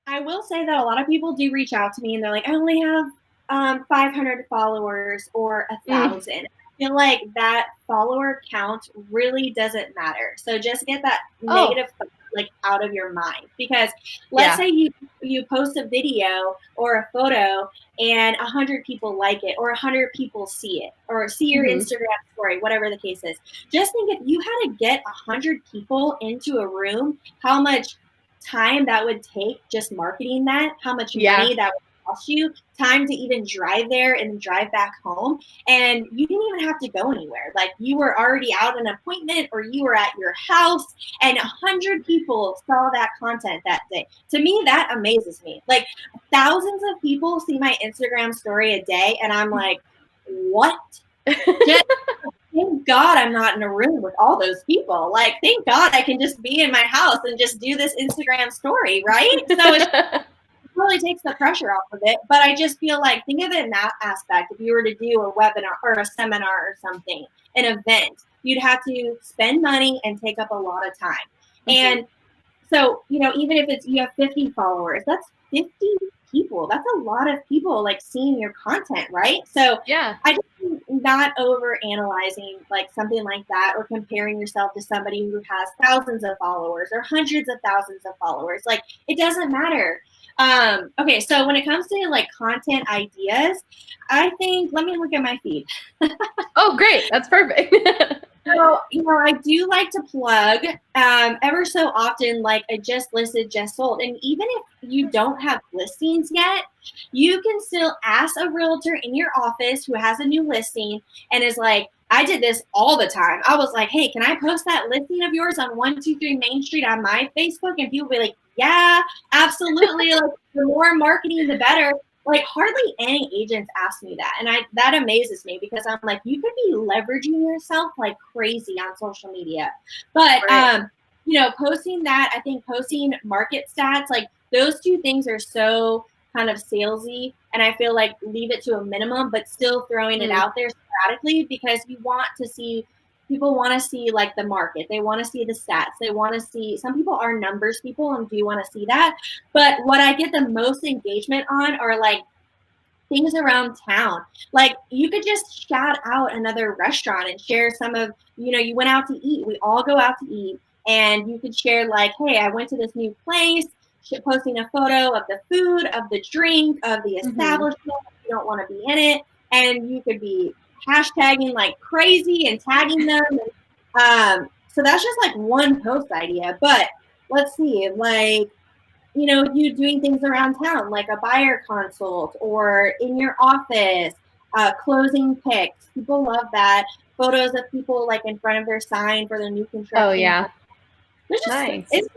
I will say that a lot of people do reach out to me and they're like, I only have 500 followers or Mm, 1,000. I feel like that follower count really doesn't matter. So just get that oh, negative thought, like out of your mind, because let's yeah. say you post a video or a photo and 100 people like it, or 100 people see it, or see your Hmm. Instagram story, whatever the case is. Just think, if you had to get 100 people into a room, how much time that would take just marketing that, how much Yeah. money that would cost you, time to even drive there and drive back home. And you didn't even have to go anywhere. Like, you were already out an appointment or you were at your house, and 100 people saw that content that day. To me, that amazes me. Like, thousands of people see my Instagram story a day, and I'm like, what? Just thank God I'm not in a room with all those people. Like, thank God I can just be in my house and just do this Instagram story, right? So it really takes the pressure off of it. But I just feel like, think of it in that aspect. If you were to do a webinar or a seminar or something, an event, you'd have to spend money and take up a lot of time. Hmm. And so, even if it's, you have 50 followers, that's 50 people. That's a lot of people like seeing your content, right? So Yeah. I just think not over analyzing like something like that, or comparing yourself to somebody who has thousands of followers or hundreds of thousands of followers. Like, it doesn't matter. Okay, so when it comes to like content ideas, I think, let me look at my feed. Oh, great. That's perfect. So, I do like to plug ever so often, like a just listed, just sold. And even if you don't have listings yet, you can still ask a realtor in your office who has a new listing and is like, I did this all the time. I was like, hey, can I post that listing of yours on 123 Main Street on my Facebook? And people be like, yeah, absolutely. Like, the more marketing, the better. Like, hardly any agents ask me that, and that amazes me, because I'm like, you could be leveraging yourself like crazy on social media. But Right. posting that, I think posting market stats, like, those two things are so kind of salesy, and I feel like leave it to a minimum, but still throwing it Mm. out there sporadically, because you want to see, people want to see like the market, they want to see the stats, they want to see, some people are numbers people and do want to see that. But what I get the most engagement on are like things around town. Like, you could just shout out another restaurant and share some of, you went out to eat. We all go out to eat. And you could share, like, hey, I went to this new place, posting a photo of the food, of the drink, of the Hmm. establishment. You don't want to be in it. And you could be hashtagging like crazy and tagging them. So that's just like one post idea. But let's see, like, you doing things around town, like a buyer consult, or in your office, closing pics. People love that. Photos of people like in front of their sign for their new Oh, construction. yeah. There's just, Nice. it's,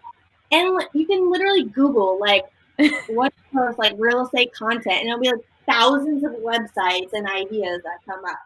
and you can literally Google like what post, like real estate content, and it'll be like thousands of websites and ideas that come up.